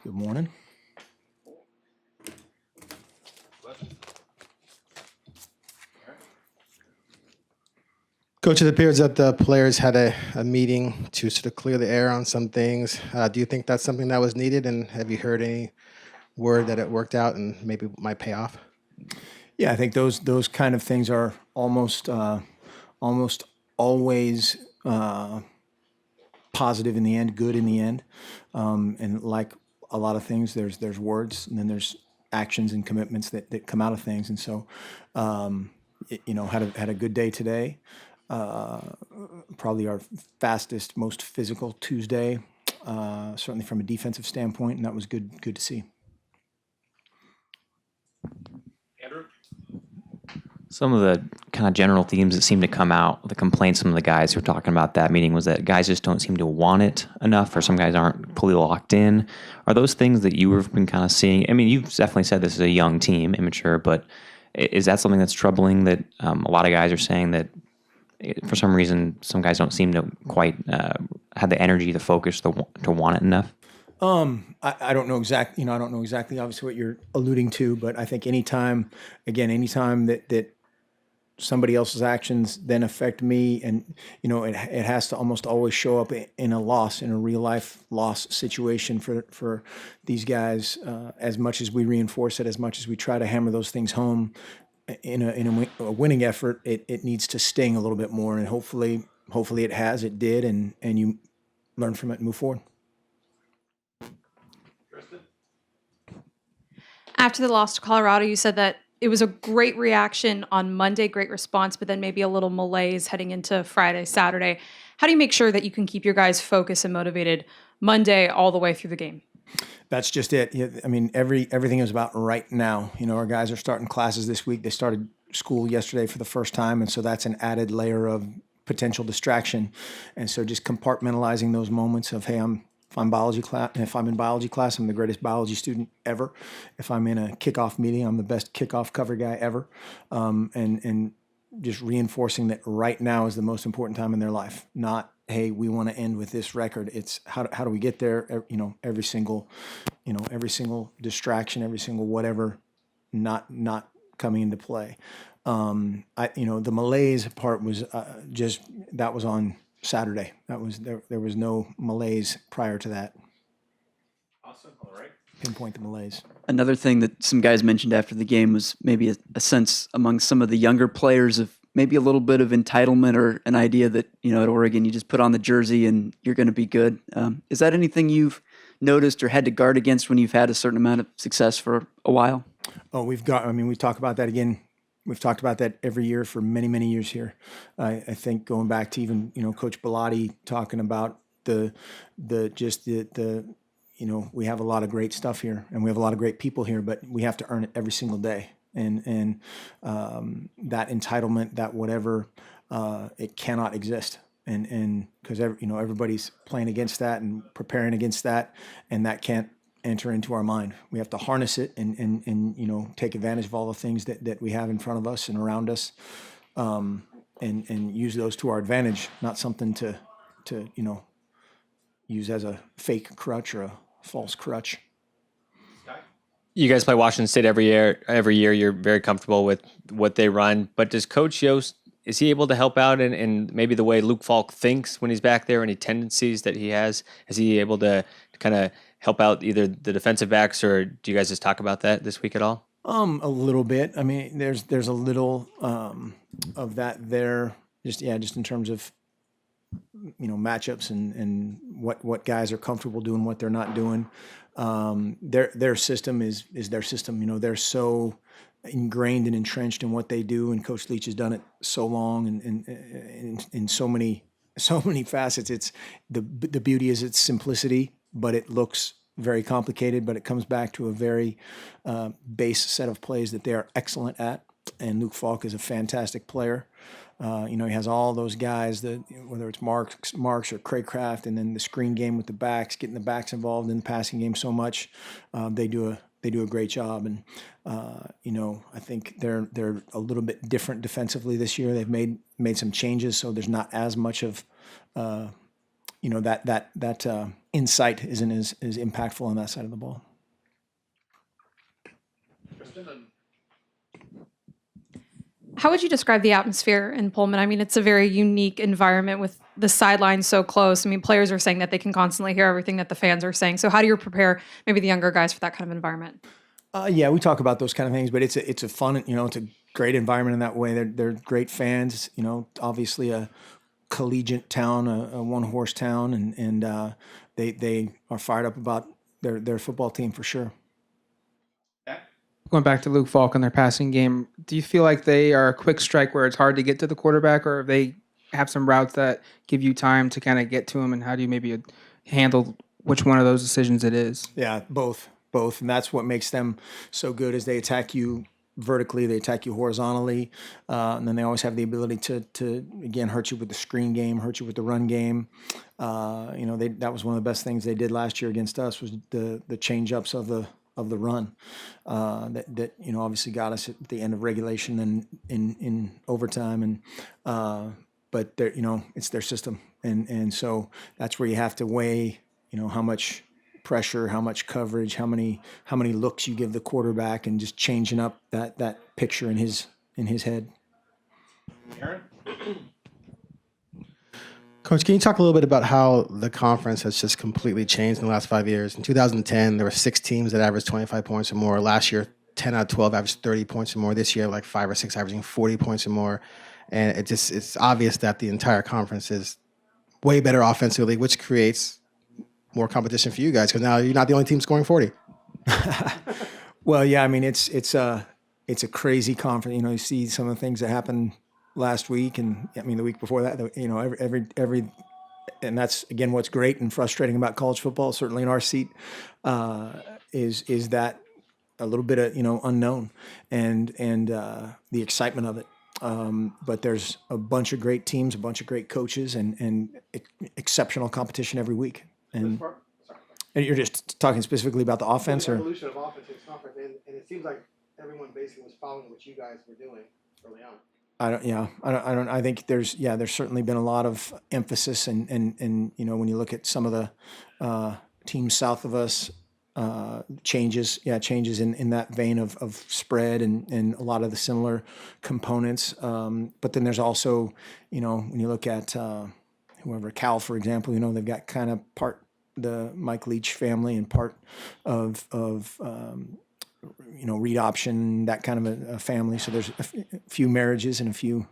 Good morning. Coach, it appears that the players had a meeting to sort of clear the air on some things. Do you think that's something that was needed, and have you heard any word that it worked out and maybe might pay off? Yeah, I think those kind of things are almost always positive in the end, good in the end, and like a lot of things, there's words and then there's actions and commitments that come out of things, and so had a good day today. Probably our fastest, most physical Tuesday, certainly from a defensive standpoint, and that was good to see. Andrew? Some of the kind of general themes that seem to come out, the complaints some of the guys who were talking about that meeting was that guys just don't seem to want it enough, or some guys aren't fully locked in. Are those things that you have been kind of seeing? I mean, you've definitely said this is a young team, immature, but is that something that's troubling that a lot of guys are saying that for some reason some guys don't seem to quite have the energy, the focus to want it enough? I don't know exactly, I don't know exactly obviously what you're alluding to, but I think anytime that somebody else's actions then affect me, and it has to almost always show up in a loss, in a real life loss situation for these guys. As much as we reinforce it, as much as we try to hammer those things home in a winning effort, it needs to sting a little bit more, and hopefully it did, and you learn from it and move forward. After the loss to Colorado, you said that it was a great reaction on Monday, great response, but then maybe a little malaise heading into Friday, Saturday. How do you make sure that you can keep your guys focused and motivated Monday all the way through the game? That's just it. I mean, everything is about right now. Our guys are starting classes this week. They started school yesterday for the first time, and so that's an added layer of potential distraction. And so just compartmentalizing those moments of, hey, if I'm in biology class, I'm the greatest biology student ever. If I'm in a kickoff meeting, I'm the best kickoff cover guy ever. And just reinforcing that right now is the most important time in their life. Not, hey, we want to end with this record. It's how do we get there? Every single distraction, every single whatever, not coming into play. The malaise part was that was on Saturday. That was there was no malaise prior to that. Awesome. All right. Pinpoint the malaise. Another thing that some guys mentioned after the game was maybe a sense among some of the younger players of maybe a little bit of entitlement, or an idea that, at Oregon, you just put on the jersey and you're going to be good. Is that anything you've noticed or had to guard against when you've had a certain amount of success for a while? Oh, we talk about that again. We've talked about that every year for many, many years here. I think going back to even, Coach Bellotti talking about the we have a lot of great stuff here, and we have a lot of great people here, but we have to earn it every single day. And that entitlement, that whatever, it cannot exist. And because everybody's playing against that and preparing against that, and that can't enter into our mind. We have to harness it and take advantage of all the things that we have in front of us and around us, and use those to our advantage, not something to use as a fake crutch or a false crutch. You guys play Washington State every year. Every year, you're very comfortable with what they run. But does Coach Yost, is he able to help out in maybe the way Luke Falk thinks when he's back there? Any tendencies that he has? Is he able to kind of help out either the defensive backs, or do you guys just talk about that this week at all? A little bit. I mean, there's a little of that there. Just in terms of matchups and what guys are comfortable doing, what they're not doing. Their system is their system. They're so ingrained and entrenched in what they do, and Coach Leach has done it so long and in so many facets. It's the beauty is its simplicity, but it looks very complicated. But it comes back to a very base set of plays that they are excellent at. And Luke Falk is a fantastic player. He has all those guys that, whether it's Marks or Craycraft, and then the screen game with the backs, getting the backs involved in the passing game so much. They do a great job, and I think they're a little bit different defensively this year. They've made some changes, so there's not as much of that insight isn't as impactful on that side of the ball. How would you describe the atmosphere in Pullman? I mean, it's a very unique environment with the sidelines so close. I mean, players are saying that they can constantly hear everything that the fans are saying. So how do you prepare maybe the younger guys for that kind of environment? Yeah, we talk about those kind of things, but it's a fun, it's a great environment in that way. They're great fans, obviously a collegiate town, a one horse town, and they are fired up about their football team for sure. Going back to Luke Falk and their passing game, do you feel like they are a quick strike where it's hard to get to the quarterback, or they have some routes that give you time to kind of get to him, and how do you maybe handle which one of those decisions it is? Yeah, both, and that's what makes them so good. Is they attack you vertically, they attack you horizontally, and then they always have the ability to again hurt you with the screen game, hurt you with the run game. That was one of the best things they did last year against us was the change ups of the run that obviously got us at the end of regulation and in overtime, and but it's their system, and so that's where you have to weigh how much pressure, how much coverage, how many looks you give the quarterback, and just changing up that picture in his head. Coach, can you talk a little bit about how the conference has just completely changed in the last 5 years? In 2010, there were 6 teams that averaged 25 points or more. Last year, 10 out of 12 averaged 30 points or more. This year, like 5 or 6 averaging 40 points or more. And it's obvious that the entire conference is way better offensively, which creates more competition for you guys because now you're not the only team scoring 40. Well, yeah, I mean it's a crazy conference. You see some of the things that happened last week, and I mean the week before that. Every and that's again what's great and frustrating about college football. Certainly in our seat, is that a little bit of unknown and the excitement of it. But there's a bunch of great teams, a bunch of great coaches, and exceptional competition every week. And you're just talking specifically about the offense, or Evolution of offense in this conference, and it seems like everyone basically was following what you guys were doing early on. I think there's certainly been a lot of emphasis and when you look at some of the teams south of us, changes in that vein of spread and a lot of the similar components. But then there's also, when you look at whoever, Cal, for example, they've got kind of part the Mike Leach family and part of read option, that kind of a family. So there's a few marriages and a few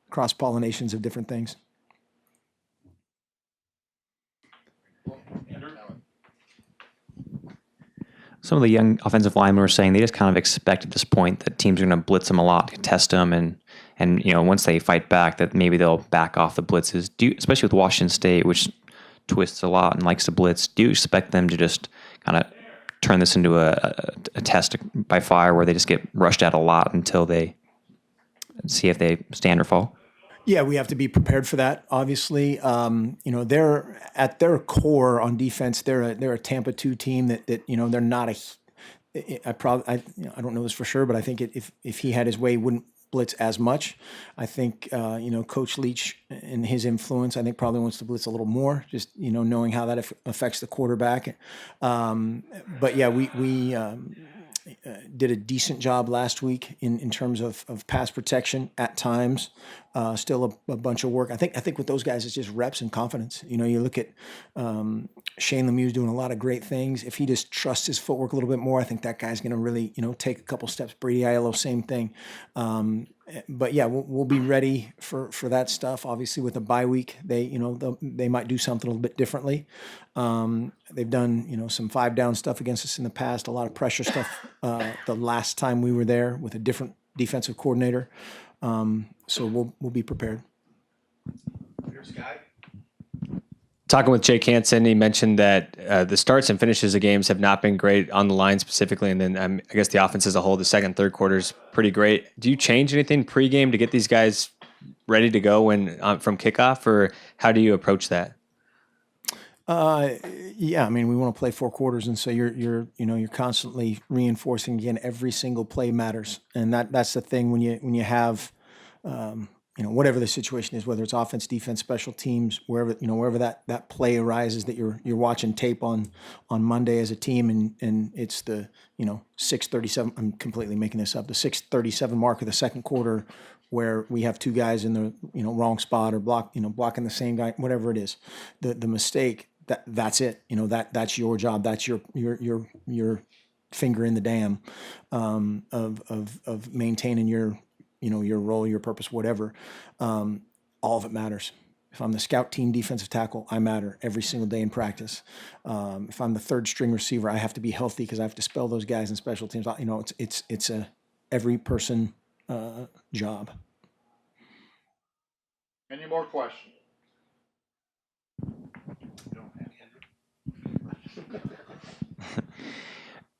cross-pollinations of different things. Some of the young offensive linemen were saying they just kind of expect at this point that teams are going to blitz them a lot, test them, and once they fight back, that maybe they'll back off the blitzes. Especially with Washington State, which twists a lot and likes to blitz, do you expect them to just kind of turn this into a test by fire where they just get rushed at a lot until they see if they stand or fall? Yeah, we have to be prepared for that. Obviously, they're at their core on defense. They're a Tampa 2 team that they're not I don't know this for sure, but I think if he had his way, wouldn't blitz as much. I think Coach Leach and his influence, I think probably wants to blitz a little more, just knowing how that affects the quarterback. But yeah, we did a decent job last week in terms of pass protection at times. Still a bunch of work. I think with those guys, it's just reps and confidence. You look at Shane Lemieux's doing a lot of great things. If he just trusts his footwork a little bit more, I think that guy's going to really take a couple steps. Brady Aiello, same thing. But yeah, we'll be ready for that stuff. Obviously, with a bye week, they might do something a little bit differently. They've done some 5-down stuff against us in the past, a lot of pressure stuff the last time we were there with a different defensive coordinator. So we'll be prepared. Talking with Jake Hansen, he mentioned that the starts and finishes of games have not been great on the line specifically, and then I guess the offense as a whole, the second, third quarters, pretty great. Do you change anything pregame to get these guys ready to go from kickoff, or how do you approach that? Yeah, I mean, we want to play 4 quarters, and so you're constantly reinforcing again. Every single play matters, and that's the thing when you have whatever the situation is, whether it's offense, defense, special teams, wherever that play arises that you're watching tape on Monday as a team, and it's the 6:37. I'm completely making this up. The 6:37 mark of the second quarter, where we have two guys in the wrong spot or blocking the same guy, whatever it is, the mistake. That's it. That's your job. That's your finger in the dam of maintaining your your role, your purpose, whatever. All of it matters. If I'm the scout team defensive tackle, I matter every single day in practice. If I'm the third string receiver, I have to be healthy because I have to spell those guys in special teams. It's a every person job. Any more questions?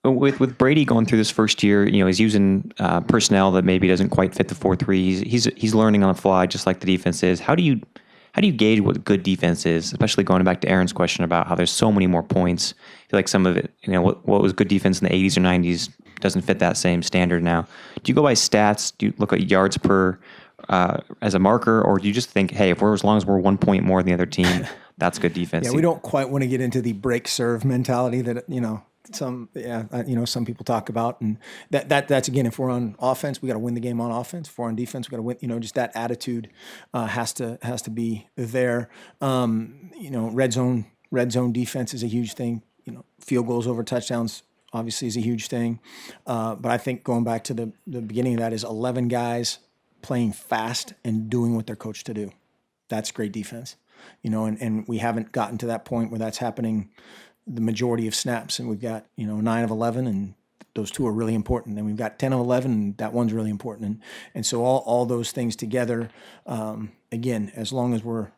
With Brady going through this first year, he's using personnel that maybe doesn't quite fit the 4-3. He's learning on the fly, just like the defense is. How do you gauge what good defense is? Especially going back to Aaron's question about how there's so many more points. I feel like some of it, what was good defense in the 80s or 90s doesn't fit that same standard now. Do you go by stats? Do you look at yards per as a marker, or do you just think, hey, as long as we're 1 point more than the other team, that's good defense? Yeah, we don't quite want to get into the break serve mentality that some people talk about, and that's again, if we're on offense, we got to win the game on offense. If we're on defense, we got to win. Just that attitude has to be there. Red zone defense is a huge thing. Field goals over touchdowns obviously is a huge thing. But I think going back to the beginning of that is 11 guys playing fast and doing what they're coached to do. That's great defense. And we haven't gotten to that point where that's happening the majority of snaps, and we've got 9 of 11, and those 2 are really important, and we've got 10 of 11, and that one's really important, and so all those things together, again, as long as we're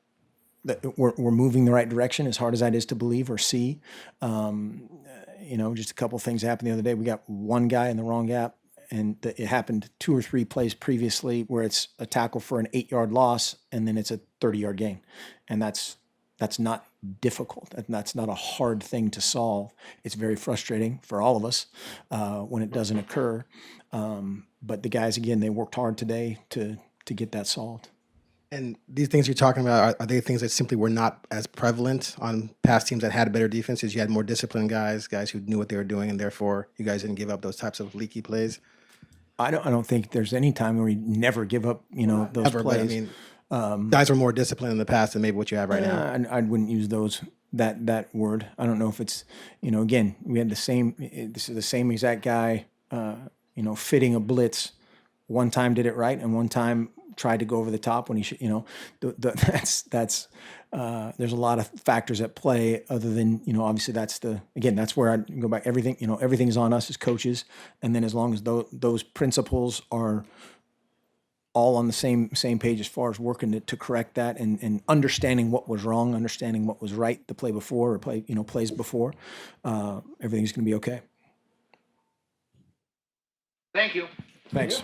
moving the right direction, as hard as that is to believe or see, just a couple things happened the other day. We got one guy in the wrong gap, and it happened 2 or 3 plays previously where it's a tackle for an 8-yard loss, and then it's a 30-yard gain, and that's not difficult. That's not a hard thing to solve. It's very frustrating for all of us when it doesn't occur. But the guys, again, they worked hard today to get that solved. And these things you're talking about, are they things that simply were not as prevalent on past teams that had better defenses? You had more disciplined guys who knew what they were doing, and therefore you guys didn't give up those types of leaky plays? I don't think there's any time where we never give up, those Ever, plays. but I mean, guys were more disciplined in the past than maybe what you have right now. I wouldn't use that word. I don't know if it's, again, we had this is the same exact guy, fitting a blitz. One time did it right, and one time tried to go over the top when he should, that's there's a lot of factors at play other than, obviously that's where I go back. Everything, everything's on us as coaches. And then as long as those principles are all on the same page as far as working to correct that and understanding what was wrong, understanding what was right the play before or plays before, everything's going to be okay. Thank you. Thanks.